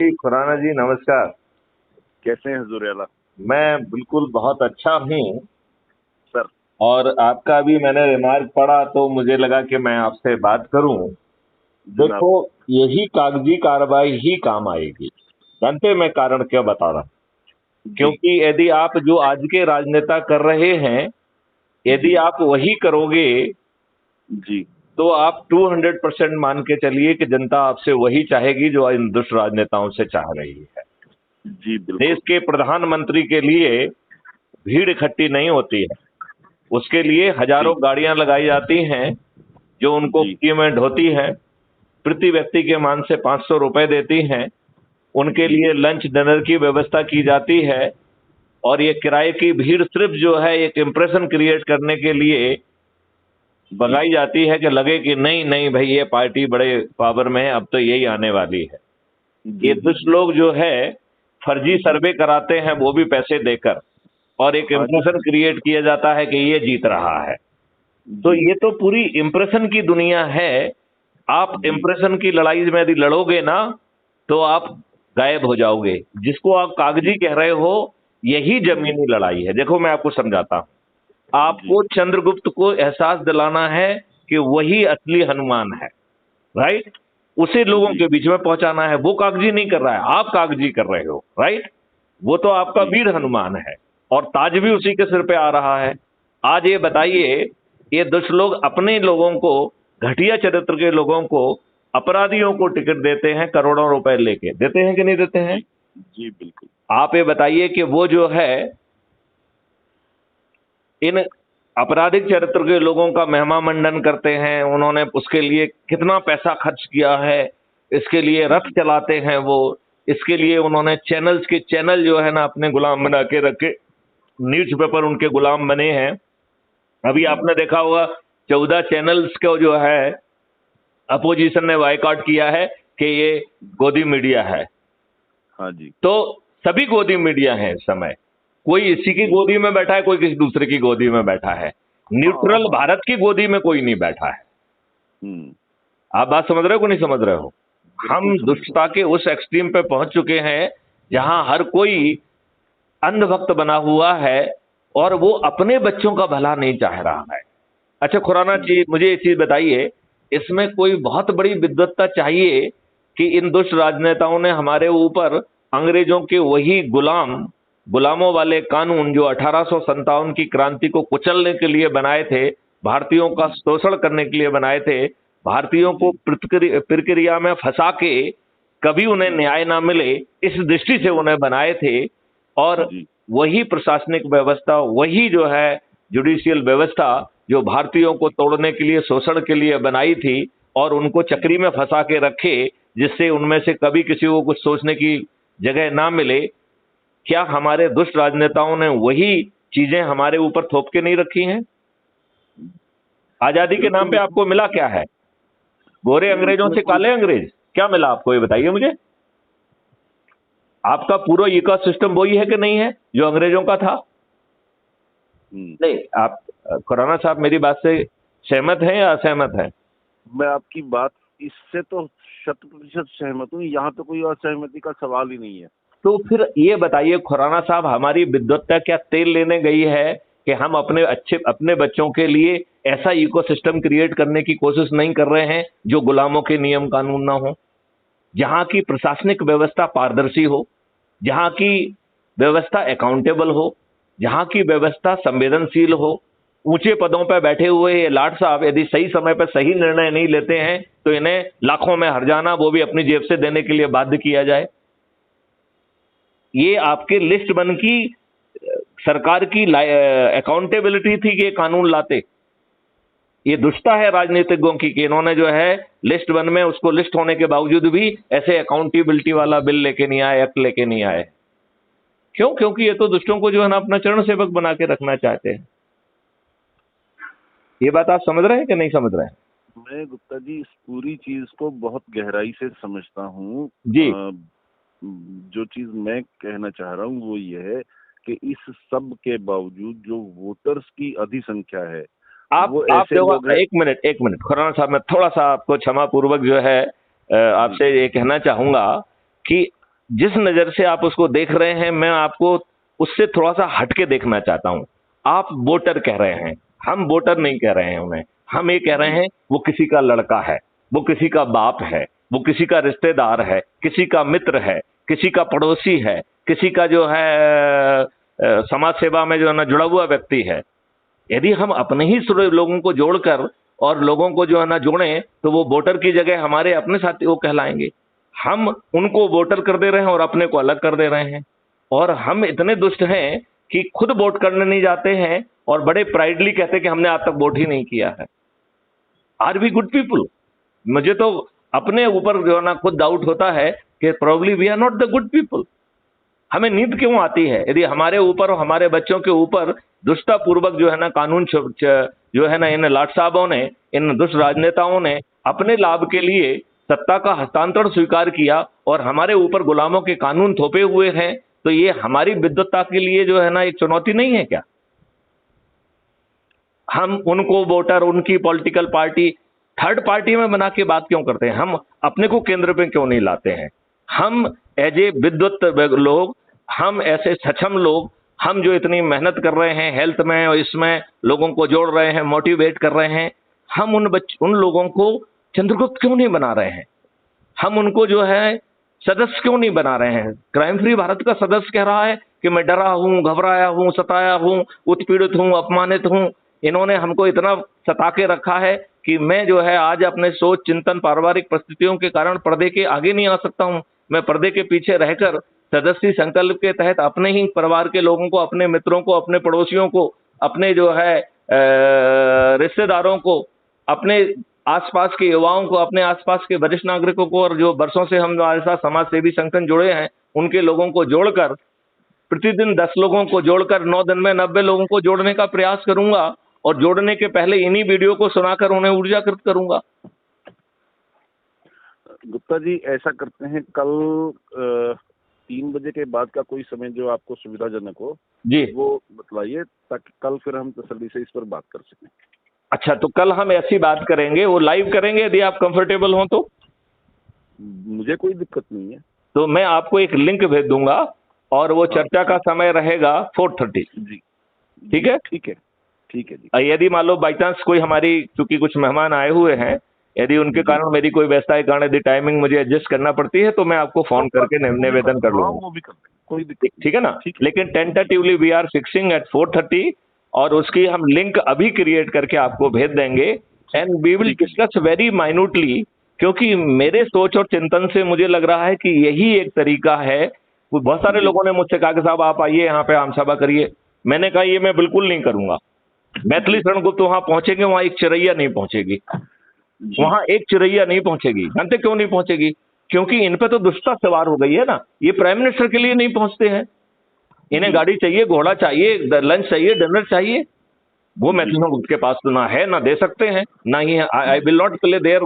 जी, खुराना जी नमस्कार। कैसे हैं हुजूर आला? मैं बिल्कुल बहुत अच्छा हूँ। सर। और आपका भी मैंने रिमार्क पढ़ा तो मुझे लगा कि मैं आपसे बात करूं। जनाब। देखो, यही कागजी कार्रवाई ही काम आएगी। जानते हैं मैं कारण क्या बता रहा हूं? जी। क्योंकि यदि आप जो आज के राजनेता कर रहे हैं, यदि जी। आप वही करोगे जी। तो आप 200% मान के चलिए कि जनता आपसे वही चाहेगी जो इन दुष्ट राजनेताओं से चाह रही है। जी देश बिल्कुल। के प्रधानमंत्री के लिए भीड़ इकट्ठी नहीं होती है, उसके लिए हजारों जी। गाड़ियां लगाई जाती हैं जो उनको जी। पेमेंट होती है, प्रति व्यक्ति के मान से 500 रुपए देती हैं। उनके जी। लिए लंच डिनर की व्यवस्था की जाती है। और ये किराए की भीड़ सिर्फ जो है एक इंप्रेशन क्रिएट करने के लिए जी। भगाई जाती है कि लगे कि नहीं नहीं भाई ये पार्टी बड़े पावर में है, अब तो यही आने वाली है। ये जी। जी। दुष्ट जी। लोग जो है फर्जी जी। सर्वे कराते हैं, वो भी पैसे देकर, और एक हाँ जी। इंप्रेशन क्रिएट किया जाता है कि ये जीत रहा है। तो जी। ये तो पूरी इंप्रेशन की दुनिया है। आप जी। इंप्रेशन की लड़ाई में यदि लड़ोगे ना तो आप गायब हो जाओगे। जिसको आप कागजी जी। कह रहे हो, यही जी। जमीनी लड़ाई है। देखो मैं आपको समझाता हूं। जी। आपको चंद्रगुप्त को एहसास दिलाना है कि वही असली हनुमान है, राइट? उसे लोगों जी। के बीच में पहुंचाना है। वो कागजी नहीं कर रहा है, आप कागजी कर रहे हो, राइट? वो तो आपका जी। वीर हनुमान है और ताज भी उसी के सिर पे आ रहा है। आज ये जी। बताइए, ये दुष्ट लोग अपने लोगों को, घटिया चरित्र के लोगों को, अपराधियों को टिकट देते हैं, करोड़ों रुपए लेके देते हैं कि नहीं देते हैं? जी। जी बिल्कुल। आप ये बताइए कि वो जो है इन आपराधिक चरित्र के लोगों का महिमा मंडन करते हैं, उन्होंने उसके लिए कितना पैसा खर्च किया है, इसके लिए रथ जी। चलाते हैं वो, इसके लिए उन्होंने चैनल्स के चैनल जो है ना अपने गुलाम बना के रखे, न्यूज़पेपर उनके गुलाम बने हैं। अभी जी। आपने देखा होगा 14 चैनल्स को जो है अपोजिशन ने बायकॉट किया है कि ये गोदी मीडिया है। हाँ जी। तो सभी गोदी मीडिया है इस समय। कोई इसी की जी। गोदी में बैठा है, कोई किसी दूसरे की गोदी में बैठा है। हाँ न्यूट्रल हाँ। भारत की गोदी में कोई नहीं बैठा है। हम्म। आप बात समझ रहे हो कि नहीं समझ रहे हो? बिल्कुल हम समझ रहा दुष्टता के उस एक्सट्रीम पे पहुंच चुके हैं जहां हर कोई अंधभक्त बना हुआ है और वो अपने बच्चों का भला नहीं चाह रहा है। अच्छा खुराना हूँ। जी, मुझे एक चीज बताइए, इसमें कोई बहुत बड़ी विद्वत्ता चाहिए कि इन दुष्ट राजनेताओं ने हमारे ऊपर अंग्रेजों के वही गुलामों वाले कानून जो 1857 की क्रांति को कुचलने के लिए बनाए थे, भारतीयों का जी। शोषण करने के लिए बनाए थे, भारतीयों को जी। प्रक्रिया में फंसा के कभी उन्हें जी। न्याय ना मिले, इस दृष्टि से उन्हें बनाए थे। और जी। वही प्रशासनिक व्यवस्था, वही जो है जुडिशियल व्यवस्था जो भारतीयों को तोड़ने के लिए, शोषण के लिए बनाई थी और उनको चक्री में फंसा के रखे, जिससे उनमें से कभी किसी को कुछ सोचने की जगह ना मिले। क्या हमारे दुष्ट राजनेताओं ने वही चीजें हमारे ऊपर थोप के नहीं रखी हैं? आजादी के नाम बिल्कुल। पे आपको मिला क्या है? गोरे अंग्रेजों इसमें से कोई। काले अंग्रेज क्या मिला आपको, ये बताइए मुझे। आपका पूरा इकोसिस्टम वही है कि नहीं है जो अंग्रेजों का था? हम्म। नहीं, आप खुराना साहब मेरी बात से सहमत हैं या असहमत हैं? मैं आपकी बात इससे तो 100% सहमत हूँ। यहाँ तो कोई असहमति का सवाल ही नहीं है। तो फिर ये बताइए खुराना साहब, हमारी विद्वत्ता क्या तेल लेने गई है कि हम अपने बच्चों के लिए ऐसा इकोसिस्टम क्रिएट करने की कोशिश नहीं कर रहे हैं जो गुलामों के नियम कानून ना हो, जहां की प्रशासनिक व्यवस्था पारदर्शी हो, जहां की व्यवस्था अकाउंटेबल हो, जहां की व्यवस्था संवेदनशील हो। ऊंचे पदों पर बैठे हुए ये लाट साहब यदि सही समय पर सही निर्णय नहीं लेते हैं तो इन्हें लाखों में हर्जाना, वो भी अपनी जेब से देने के लिए बाध्य किया जाए। ये आपके लिस्ट बन की सरकार की अकाउंटेबिलिटी थी कि ये कानून लाते। ये दुष्टता है राजनीतिज्ञों की कि इन्होंने जो है लिस्ट वन में उसको लिस्ट होने के बावजूद भी ऐसे अकाउंटेबिलिटी वाला बिल लेके नहीं आए, एक्ट लेके नहीं आए। क्यों? क्योंकि ये तो दुष्टों को जो है ना अपना चरण सेवक बना के रखना चाहते हैं। ये बात आप समझ रहे हैं कि नहीं समझ रहे हैं? मैं गुप्ता जी इस पूरी चीज को बहुत गहराई से समझता हूँ। जी। जो चीज मैं कहना चाह रहा हूँ वो ये है कि इस सब के बावजूद जो वोटर्स की अधिक संख्या है वो आप ऐसे देखो, लोग हैं। एक मिनट खुराना साहब, मैं थोड़ा सा आपको क्षमा पूर्वक जो है जी। आपसे ये कहना चाहूंगा कि जिस नजर से आप उसको देख रहे हैं, मैं आपको उससे थोड़ा सा हटके देखना चाहता हूं। आप वोटर कह रहे हैं, हम वोटर नहीं कह रहे हैं उन्हें। हम ये कह रहे हैं वो किसी का लड़का है, वो किसी का बाप है, वो किसी का रिश्तेदार है, किसी का मित्र है, किसी का पड़ोसी है, किसी का जो है समाज सेवा में जो है ना जुड़ा हुआ व्यक्ति है। यदि हम अपने ही लोगों को जोड़कर और लोगों को जो है ना जोड़ें, तो वो वोटर की जगह हमारे अपने साथी वो कहलाएंगे। हम उनको वोटर कर दे रहे हैं और अपने को अलग कर दे रहे हैं। और हम इतने दुष्ट हैं कि खुद वोट करने नहीं जाते हैं और बड़े प्राइडली कहते हैं कि हमने आज तक वोट ही नहीं किया है। Are we good people? मुझे तो अपने ऊपर जो है ना खुद डाउट होता है कि probably we are not the good people. हमें नींद क्यों आती है यदि हमारे ऊपर और हमारे बच्चों के ऊपर दुष्टतापूर्वक जो है ना कानून जो है ना इन लाट साहबों ने, इन दुष्ट राजनेताओं ने अपने लाभ के लिए सत्ता का हस्तांतरण स्वीकार किया और हमारे ऊपर गुलामों के कानून थोपे हुए हैं, तो ये हमारी विद्वत्ता के लिए जो है ना एक चुनौती नहीं है क्या? हम उनको वोटर, उनकी पॉलिटिकल पार्टी थर्ड पार्टी में बना के बात क्यों करते हैं? हम अपने को केंद्र पे क्यों नहीं लाते हैं? हम एज ए विद्वत लोग, हम ऐसे सक्षम लोग, हम जो इतनी मेहनत कर रहे हैं हेल्थ में और इसमें लोगों को जोड़ रहे हैं, मोटिवेट कर रहे हैं, हम उन लोगों को चंद्रगुप्त क्यों नहीं बना रहे हैं? हम उनको जो है सदस्य क्यों नहीं बना रहे हैं? क्राइम फ्री भारत का सदस्य कह रहा है कि मैं डरा हूं, घबराया हूं, सताया हूं, उत्पीड़ित हूं, अपमानित हूं। इन्होंने हमको इतना सता के रखा है कि मैं जो है आज अपने सोच, चिंतन, पारिवारिक परिस्थितियों के कारण पर्दे के आगे नहीं आ सकता हूं। मैं पर्दे के पीछे रहकर सदस्य संकल्प के तहत अपने ही परिवार के लोगों को, अपने मित्रों को, अपने पड़ोसियों को, अपने जो है रिश्तेदारों को, अपने आसपास के युवाओं को, अपने आसपास के वरिष्ठ नागरिकों को, और जो वर्षों से हम हमारे साथ समाज सेवी संगठन जुड़े हैं उनके लोगों को जोड़कर, प्रतिदिन 10 लोगों को जोड़कर 9 दिन में 90 लोगों को जोड़ने का प्रयास करूंगा और जोड़ने के पहले इन्हीं वीडियो को सुनाकर उन्हें ऊर्जाकृत करूंगा। गुप्ता जी, ऐसा करते हैं, कल 3 बजे के बाद का कोई समय जो आपको सुविधाजनक हो जी, वो बतलाइए, ताकि कल फिर हम तसल्ली से इस पर बात कर सकें। अच्छा, तो कल हम ऐसी बात करेंगे, वो लाइव करेंगे यदि आप कंफर्टेबल हो तो। मुझे कोई दिक्कत नहीं है। तो मैं आपको एक लिंक भेज दूंगा और वो चर्चा का समय रहेगा 4:30। जी, ठीक है? ठीक है, ठीक है जी। यदि मान लो बाई चांस कोई हमारी, चूंकि कुछ मेहमान आए हुए हैं, यदि उनके कारण मेरी कोई वैसा कारण यदि टाइमिंग मुझे एडजस्ट करना पड़ती है तो मैं आपको फोन करके निवेदन कर लूंगा। वो भी कर देंगे, कोई दिक्कत। ठीक है ना? लेकिन tentatively we are fixing at 4:30 और उसकी हम लिंक अभी क्रिएट करके आपको भेज देंगे and we will discuss very minutely, क्योंकि मेरे सोच और चिंतन से मुझे लग रहा है कि यही एक तरीका है। बहुत सारे लोगों ने मुझसे कहा कि साहब आप आइए यहाँ पे आम सभा करिए। मैंने कहा ये मैं बिल्कुल नहीं करूंगा। मैथिली शरण गुप्त वहां पहुंचेंगे, वहां एक चिरैया नहीं पहुंचेगी, वहां एक चिरैया नहीं पहुंचेगी। जानते क्यों नहीं पहुंचेगी? क्योंकि इन पे तो दुष्टता सवार हो गई है ना। ये प्राइम मिनिस्टर के लिए नहीं पहुंचते हैं, इन्हें गाड़ी चाहिए, घोड़ा चाहिए, लंच चाहिए, डिनर चाहिए। वो मैथिली शरण गुप्त के पास तो ना है, ना दे सकते हैं, ना ही I will not play their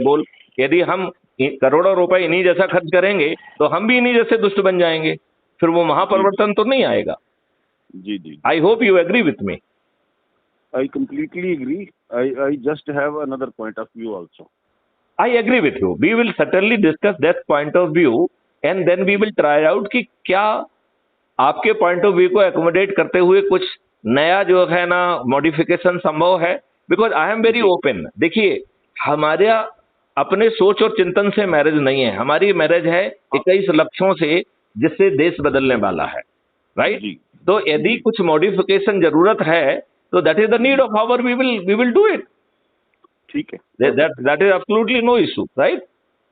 goal. यदि हम करोड़ों रुपए इन्हीं जैसा खर्च करेंगे तो हम भी इन्हीं जैसे दुष्ट बन जाएंगे, फिर वो महापरिवर्तन तो नहीं आएगा। जी जी, I hope you agree with me. I completely agree. I just have another point of view also. I agree with you. We will certainly discuss that point of view and then we will try out कि क्या आपके point of view को accommodate करते हुए कुछ नया जो है ना मॉडिफिकेशन संभव है। Because I am very open. देखिए, हमारे अपने सोच और चिंतन से मैरिज नहीं है, हमारी मैरिज है 21 लक्ष्यों से जिससे देश बदलने वाला है, राइट? तो यदि कुछ मॉडिफिकेशन जरूरत है तो that is the need of our, we will do it. ठीक है, that is absolutely no issue, right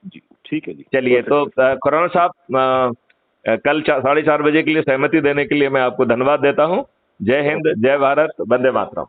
जी? ठीक है जी। चलिए, तो खुराना साहब कल 4:30 बजे के लिए सहमति देने के लिए मैं आपको धन्यवाद देता हूं। जय हिंद, जय भारत, वंदे मातरम।